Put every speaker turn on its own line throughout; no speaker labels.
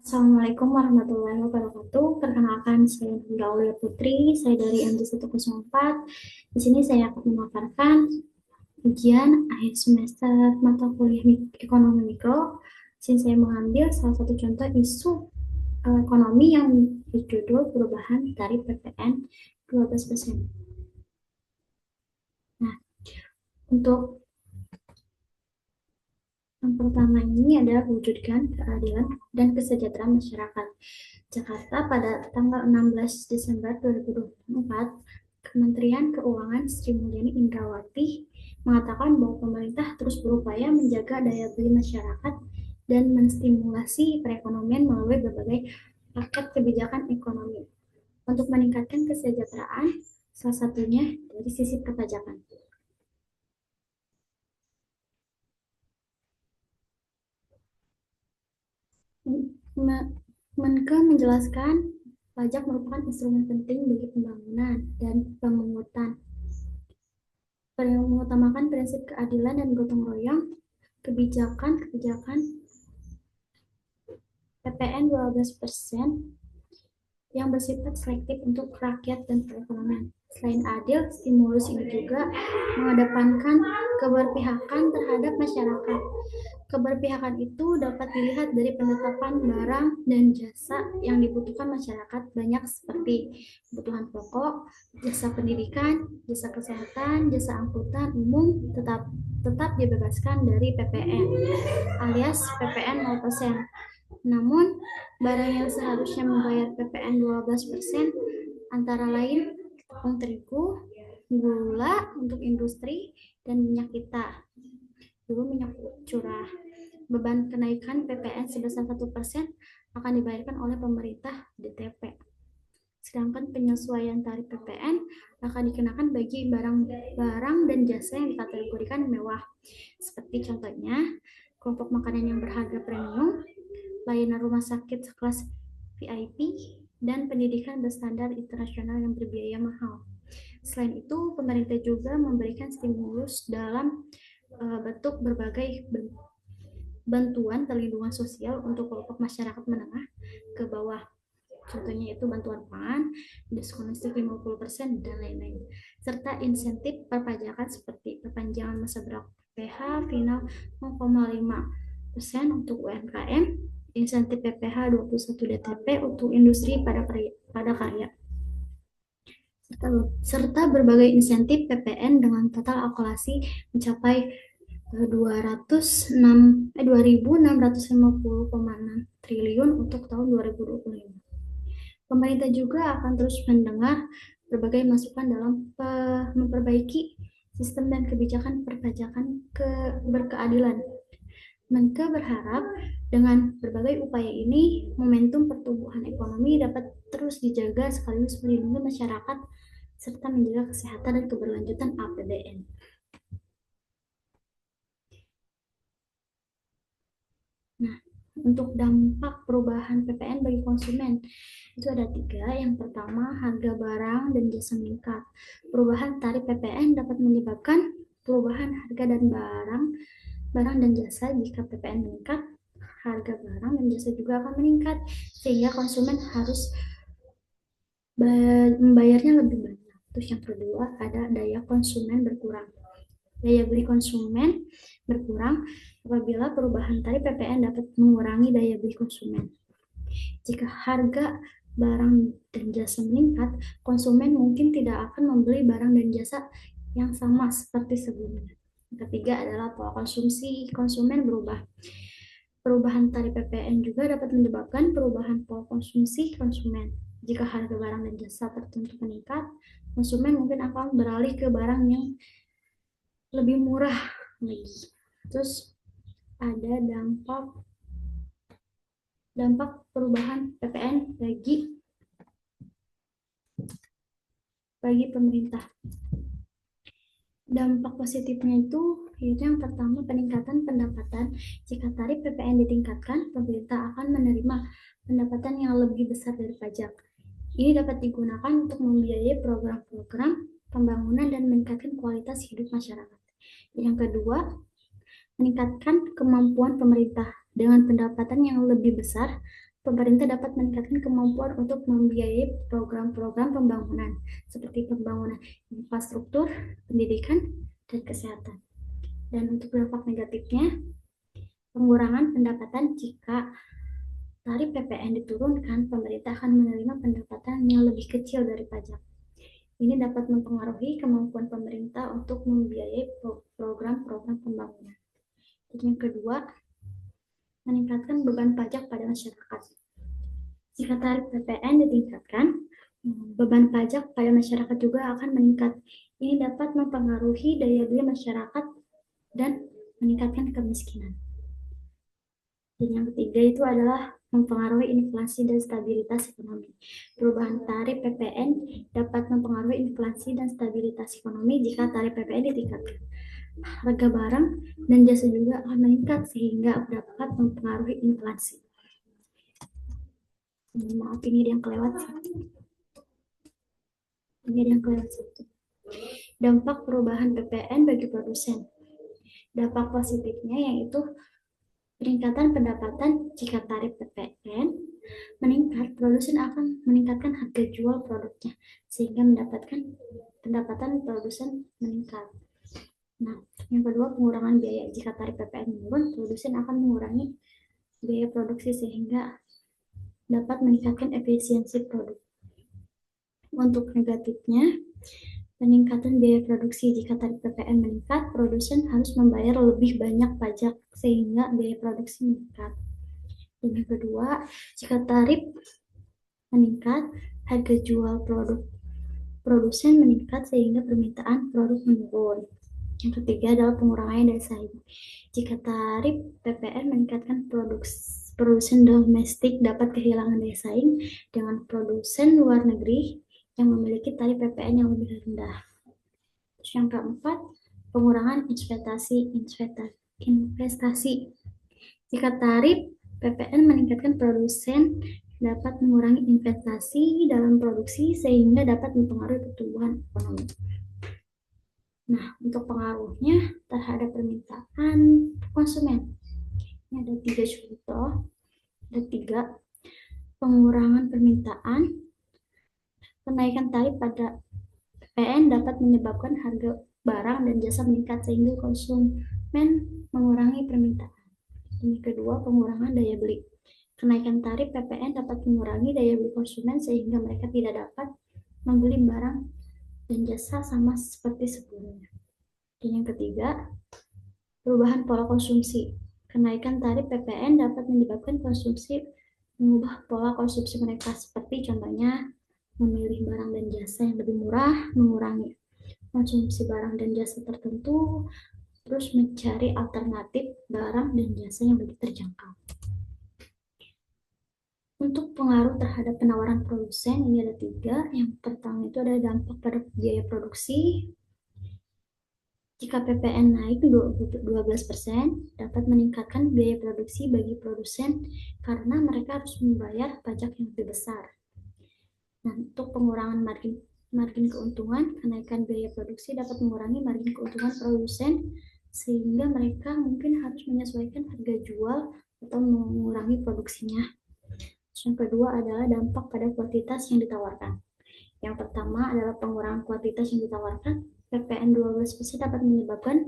Assalamualaikum warahmatullahi wabarakatuh. Perkenalkan, saya Nurul Aulia Putri. Saya dari MD104. Di sini saya akan memaparkan ujian akhir semester mata kuliah ekonomi mikro. Di sini saya mengambil salah satu contoh isu ekonomi yang berjudul perubahan tarif PPN 12%. Nah, untuk yang pertama ini adalah wujudkan keadilan dan kesejahteraan masyarakat. Jakarta pada tanggal 16 Desember 2024, Kementerian Keuangan Sri Mulyani Indrawati mengatakan bahwa pemerintah terus berupaya menjaga daya beli masyarakat dan menstimulasi perekonomian melalui berbagai paket kebijakan ekonomi untuk meningkatkan kesejahteraan, salah satunya dari sisi perpajakan. Menke menjelaskan pajak merupakan instrumen penting bagi pembangunan dan pemungutan, mengutamakan prinsip keadilan dan gotong royong. Kebijakan PPN 12% yang bersifat selektif untuk rakyat dan perekonomian. Selain adil, stimulus ini juga mengedepankan keberpihakan terhadap masyarakat. Keberpihakan itu dapat dilihat dari penetapan barang dan jasa yang dibutuhkan masyarakat banyak seperti kebutuhan pokok, jasa pendidikan, jasa kesehatan, jasa angkutan umum tetap dibebaskan dari PPN alias PPN 0%. Namun, barang yang seharusnya membayar PPN 12% antara lain tepung terigu, gula untuk industri, dan minyak kita. Dulu minyak curah. Beban kenaikan PPN sebesar 1% akan dibayarkan oleh pemerintah DTP. Sedangkan penyesuaian tarif PPN akan dikenakan bagi barang-barang dan jasa yang dikategorikan mewah. Seperti contohnya, kelompok makanan yang berharga premium, layanan rumah sakit kelas VIP, dan pendidikan berstandar internasional yang berbiaya mahal. Selain itu, pemerintah juga memberikan stimulus dalam bentuk berbagai bantuan perlindungan sosial untuk kelompok masyarakat menengah ke bawah. Contohnya itu bantuan pangan, diskon listrik 50%, dan lain-lain. Serta insentif perpajakan seperti perpanjangan masa berlaku PPh final 0,5% untuk UMKM, insentif PPh 21 DTP untuk industri pada karya, serta berbagai insentif PPN dengan total alokasi mencapai 2.650,6 triliun untuk tahun 2025. Pemerintah juga akan terus mendengar berbagai masukan dalam memperbaiki sistem dan kebijakan perpajakan berkeadilan. Menke berharap dengan berbagai upaya ini, momentum pertumbuhan ekonomi dapat terus dijaga sekaligus melindungi masyarakat serta menjaga kesehatan dan keberlanjutan APBN. Nah, untuk dampak perubahan PPN bagi konsumen, itu ada 3. Yang pertama, harga barang dan jasa meningkat. Perubahan tarif PPN dapat menyebabkan perubahan harga dan barang dan jasa. Jika PPN meningkat, harga barang dan jasa juga akan meningkat, sehingga konsumen harus membayarnya lebih banyak. Terus yang kedua, ada daya konsumen berkurang. Daya beli konsumen berkurang apabila perubahan tarif PPN dapat mengurangi daya beli konsumen. Jika harga barang dan jasa meningkat, konsumen mungkin tidak akan membeli barang dan jasa yang sama seperti sebelumnya. Yang ketiga adalah pola konsumsi konsumen berubah. Perubahan tarif PPN juga dapat menyebabkan perubahan pola konsumsi konsumen. Jika harga barang dan jasa tertentu meningkat, konsumen mungkin akan beralih ke barang yang lebih murah lagi. Terus ada dampak perubahan PPN bagi pemerintah. Dampak positifnya itu yaitu yang pertama, peningkatan pendapatan. Jika tarif PPN ditingkatkan, pemerintah akan menerima pendapatan yang lebih besar dari pajak. Ini dapat digunakan untuk membiayai program-program pembangunan dan meningkatkan kualitas hidup masyarakat. Yang kedua, meningkatkan kemampuan pemerintah. Dengan pendapatan yang lebih besar, pemerintah dapat meningkatkan kemampuan untuk membiayai program-program pembangunan seperti pembangunan infrastruktur, pendidikan, dan kesehatan. Dan untuk dampak negatifnya, pengurangan pendapatan. Jika tarif PPN diturunkan, pemerintah akan menerima pendapatan yang lebih kecil dari pajak. Ini dapat mempengaruhi kemampuan pemerintah untuk membiayai program-program pembangunan. Dan yang kedua, meningkatkan beban pajak pada masyarakat. Jika tarif PPN ditingkatkan, beban pajak pada masyarakat juga akan meningkat. Ini dapat mempengaruhi daya beli masyarakat dan meningkatkan kemiskinan. Dan yang ketiga itu adalah mempengaruhi inflasi dan stabilitas ekonomi. Perubahan tarif PPN dapat mempengaruhi inflasi dan stabilitas ekonomi jika tarif PPN ditingkatkan. Harga barang dan jasa juga akan meningkat sehingga dapat mempengaruhi inflasi. Maaf, ini ada yang kelewat. Dampak perubahan PPN bagi produsen. Dampak positifnya yaitu peningkatan pendapatan. Jika tarif PPN meningkat, produsen akan meningkatkan harga jual produknya sehingga mendapatkan pendapatan produsen meningkat. Nah, yang kedua, pengurangan biaya. Jika tarif PPN menurun, produsen akan mengurangi biaya produksi sehingga dapat meningkatkan efisiensi produk. Untuk negatifnya, peningkatan biaya produksi. Jika tarif PPN meningkat, produsen harus membayar lebih banyak pajak sehingga biaya produksi meningkat. Dan yang kedua, jika tarif meningkat, harga jual produk produsen meningkat sehingga permintaan produk menurun. Yang ketiga adalah pengurangan daya saing. Jika tarif PPN meningkatkan produsen domestik dapat kehilangan daya saing dengan produsen luar negeri yang memiliki tarif PPN yang lebih rendah. Terus yang keempat, pengurangan investasi. Jika tarif PPN meningkatkan, produsen dapat mengurangi investasi dalam produksi sehingga dapat mempengaruhi pertumbuhan ekonomi. Nah, untuk pengaruhnya terhadap permintaan konsumen. Ini ada 3 contoh. Ada 3. Pengurangan permintaan. Kenaikan tarif pada PPN dapat menyebabkan harga barang dan jasa meningkat sehingga konsumen mengurangi permintaan. Yang kedua, pengurangan daya beli. Kenaikan tarif PPN dapat mengurangi daya beli konsumen sehingga mereka tidak dapat membeli barang dan jasa sama seperti sebelumnya. Dan yang ketiga, perubahan pola konsumsi. Kenaikan tarif PPN dapat menyebabkan mengubah pola konsumsi mereka, seperti contohnya memilih barang dan jasa yang lebih murah, mengurangi konsumsi barang dan jasa tertentu, terus mencari alternatif barang dan jasa yang lebih terjangkau. Untuk pengaruh terhadap penawaran produsen, ini ada 3. Yang pertama itu ada dampak pada biaya produksi. Jika PPN naik 12%, dapat meningkatkan biaya produksi bagi produsen karena mereka harus membayar pajak yang lebih besar. Nah, untuk pengurangan margin keuntungan, kenaikan biaya produksi dapat mengurangi margin keuntungan produsen sehingga mereka mungkin harus menyesuaikan harga jual atau mengurangi produksinya. Yang kedua adalah dampak pada kuantitas yang ditawarkan. Yang pertama adalah pengurangan kuantitas yang ditawarkan. PPN 12% dapat menyebabkan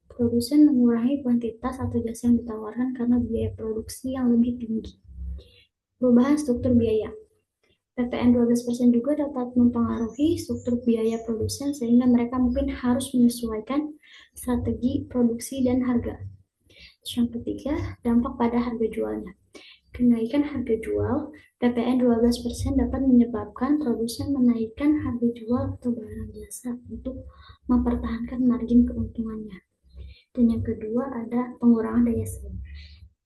produsen mengurangi kuantitas atau jasa yang ditawarkan karena biaya produksi yang lebih tinggi. Perubahan struktur biaya. PPN 12% juga dapat mempengaruhi struktur biaya produsen sehingga mereka mungkin harus menyesuaikan strategi produksi dan harga. Yang ketiga, dampak pada harga jualnya. Kenaikan harga jual, PPN 12% dapat menyebabkan produsen menaikkan harga jual atau barang jasa untuk mempertahankan margin keuntungannya. Dan yang kedua ada pengurangan daya saing.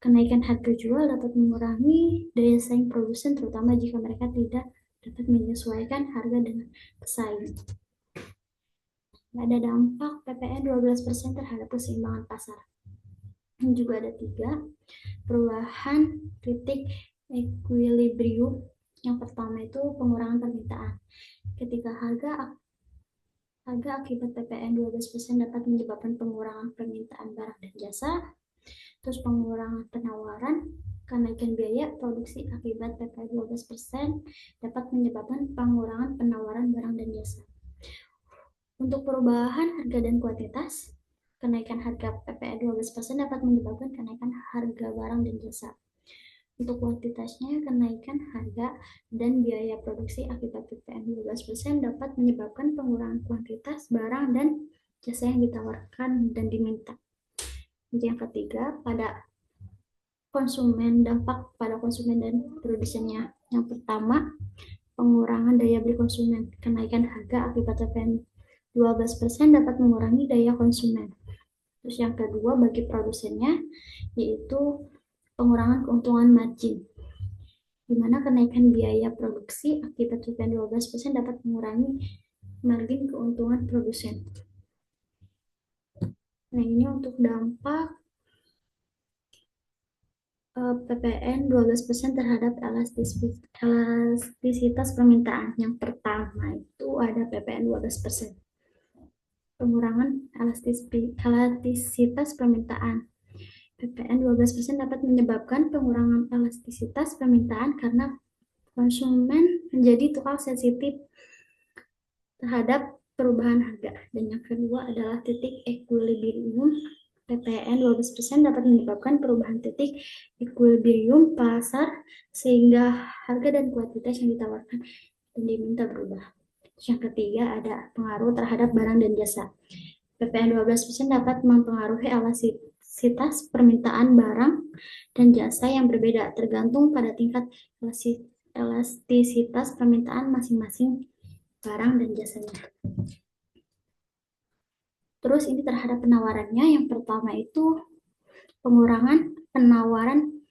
Kenaikan harga jual dapat mengurangi daya saing produsen, terutama jika mereka tidak dapat menyesuaikan harga dengan pesaing. Ada dampak PPN 12% terhadap keseimbangan pasar. Dan juga ada 3, perubahan titik equilibrium. Yang pertama itu pengurangan permintaan. Ketika harga akibat PPN 12% dapat menyebabkan pengurangan permintaan barang dan jasa, terus pengurangan penawaran, kenaikan biaya produksi akibat PPN 12% dapat menyebabkan pengurangan penawaran barang dan jasa. Untuk perubahan harga dan kuantitas, kenaikan harga PPN 12% dapat menyebabkan kenaikan harga barang dan jasa. Untuk kuantitasnya, kenaikan harga dan biaya produksi akibat PPN 12% dapat menyebabkan pengurangan kuantitas barang dan jasa yang ditawarkan dan diminta. Yang ketiga, pada konsumen, dampak pada konsumen dan produsennya. Yang pertama, pengurangan daya beli konsumen. Kenaikan harga akibat PPN 12% dapat mengurangi daya konsumen. Terus yang kedua, bagi produsennya, yaitu pengurangan keuntungan margin, di mana kenaikan biaya produksi akibat PPN 12% dapat mengurangi margin keuntungan produsen. Nah, ini untuk dampak PPN 12% terhadap elastisitas permintaan. Yang pertama itu ada PPN 12%. Pengurangan elastisitas permintaan. PPN 12% dapat menyebabkan pengurangan elastisitas permintaan karena konsumen menjadi tukang sensitif terhadap perubahan harga. Dan yang kedua adalah titik equilibrium. PPN 12% dapat menyebabkan perubahan titik equilibrium pasar sehingga harga dan kuantitas yang ditawarkan dan diminta berubah. Yang ketiga ada pengaruh terhadap barang dan jasa. PPN 12% dapat mempengaruhi elastisitas permintaan barang dan jasa yang berbeda tergantung pada tingkat elastisitas permintaan masing-masing barang dan jasanya. Terus ini terhadap penawarannya, yang pertama itu pengurangan penawaran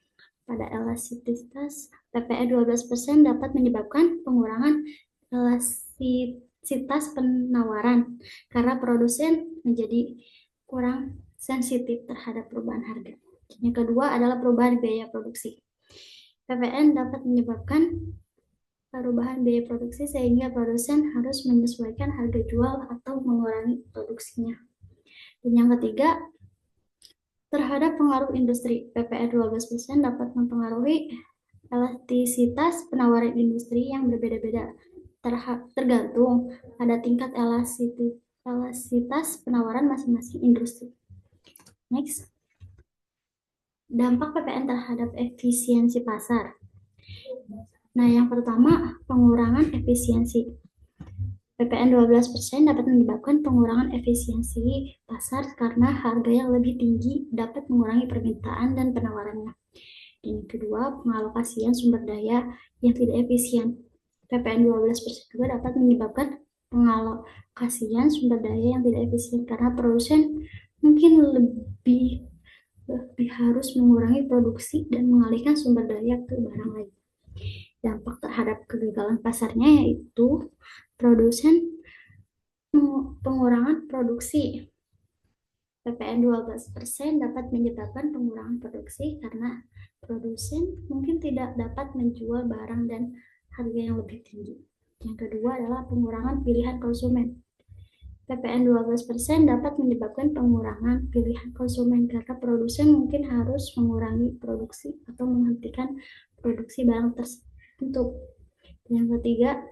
pada elastisitas. PPN 12% dapat menyebabkan pengurangan elastisitas penawaran karena produsen menjadi kurang sensitif terhadap perubahan harga. Yang kedua adalah perubahan biaya produksi. PPN dapat menyebabkan perubahan biaya produksi sehingga produsen harus menyesuaikan harga jual atau mengurangi produksinya. Dan yang ketiga, terhadap pengaruh industri. PPN 12% dapat mempengaruhi elastisitas penawaran industri yang berbeda-beda tergantung pada tingkat elastisitas penawaran masing-masing industri. Next. Dampak PPN terhadap efisiensi pasar. Nah, yang pertama, pengurangan efisiensi. PPN 12% dapat menyebabkan pengurangan efisiensi pasar karena harga yang lebih tinggi dapat mengurangi permintaan dan penawarannya. Dan yang kedua, pengalokasian sumber daya yang tidak efisien. PPN 12% juga dapat menyebabkan pengalokasian sumber daya yang tidak efisien karena produsen mungkin lebih harus mengurangi produksi dan mengalihkan sumber daya ke barang lain. Dampak terhadap kegagalan pasarnya yaitu produsen pengurangan produksi. PPN 12% dapat menyebabkan pengurangan produksi karena produsen mungkin tidak dapat menjual barang dan harga yang lebih tinggi. Yang kedua adalah pengurangan pilihan konsumen. PPN 12% dapat menyebabkan pengurangan pilihan konsumen karena produsen mungkin harus mengurangi produksi atau menghentikan produksi barang tertentu. Yang ketiga,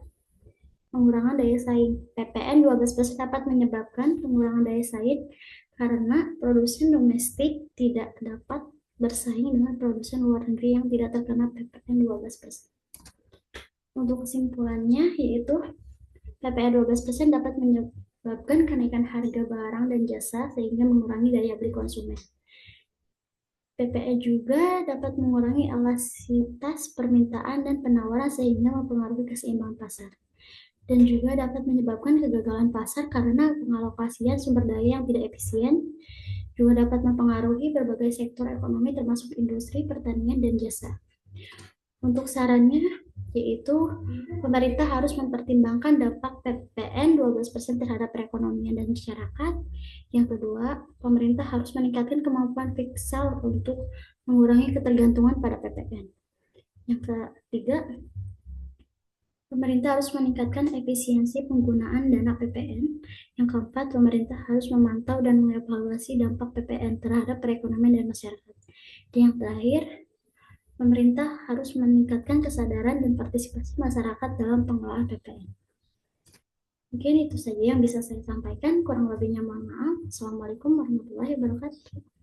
pengurangan daya saing. PPN 12% dapat menyebabkan pengurangan daya saing karena produsen domestik tidak dapat bersaing dengan produsen luar negeri yang tidak terkena PPN 12%. Untuk kesimpulannya yaitu PPN 12% dapat menyebabkan kenaikan harga barang dan jasa sehingga mengurangi daya beli konsumen. PPN juga dapat mengurangi elastisitas permintaan dan penawaran sehingga mempengaruhi keseimbangan pasar. Dan juga dapat menyebabkan kegagalan pasar karena pengalokasian sumber daya yang tidak efisien, juga dapat mempengaruhi berbagai sektor ekonomi termasuk industri, pertanian, dan jasa. Untuk sarannya, yaitu pemerintah harus mempertimbangkan dampak PPN 12% terhadap perekonomian dan masyarakat. Yang kedua, pemerintah harus meningkatkan kemampuan fiskal untuk mengurangi ketergantungan pada PPN. Yang ketiga, pemerintah harus meningkatkan efisiensi penggunaan dana PPN. Yang keempat, pemerintah harus memantau dan mengevaluasi dampak PPN terhadap perekonomian dan masyarakat. Dan yang terakhir, pemerintah harus meningkatkan kesadaran dan partisipasi masyarakat dalam pengelolaan PPN. Mungkin itu saja yang bisa saya sampaikan. Kurang lebihnya mohon maaf. Assalamualaikum warahmatullahi wabarakatuh.